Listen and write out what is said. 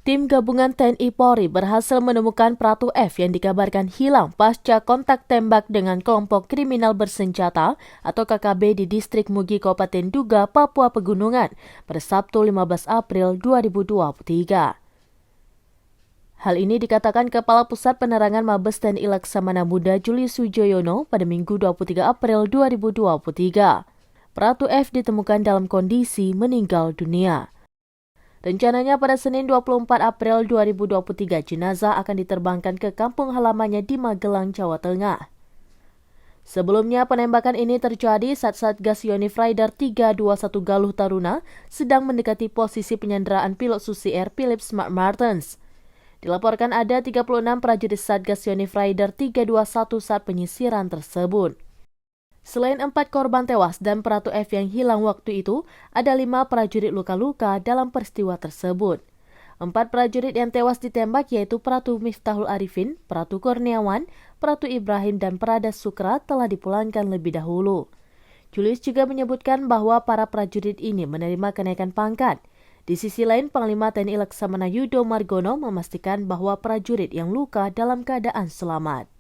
Tim gabungan TNI Polri berhasil menemukan Pratu F yang dikabarkan hilang pasca kontak tembak dengan kelompok kriminal bersenjata atau KKB di distrik Mugi Kabupaten Duga, Papua Pegunungan pada Sabtu 15 April 2023. Hal ini dikatakan Kepala Pusat Penerangan Mabes TNI Laksamana Muda Julius Wijoyono pada Minggu 23 April 2023. Pratu F ditemukan dalam kondisi meninggal dunia. Rencananya pada Senin 24 April 2023 jenazah akan diterbangkan ke kampung halamannya di Magelang, Jawa Tengah. Sebelumnya penembakan ini terjadi saat Satgas Yonif Rider 321 Galuh Taruna sedang mendekati posisi penyanderaan pilot Susi Air Philip Smart Martens. Dilaporkan ada 36 prajurit Satgas Yonif Rider 321 saat penyisiran tersebut. Selain 4 korban tewas dan Pratu F yang hilang waktu itu, ada 5 prajurit luka-luka dalam peristiwa tersebut. 4 prajurit yang tewas ditembak yaitu Pratu Miftahul Arifin, Pratu Kurniawan, Pratu Ibrahim, dan Prada Sukra telah dipulangkan lebih dahulu. Julius juga menyebutkan bahwa para prajurit ini menerima kenaikan pangkat. Di sisi lain, Panglima TNI Laksamana Yudo Margono memastikan bahwa prajurit yang luka dalam keadaan selamat.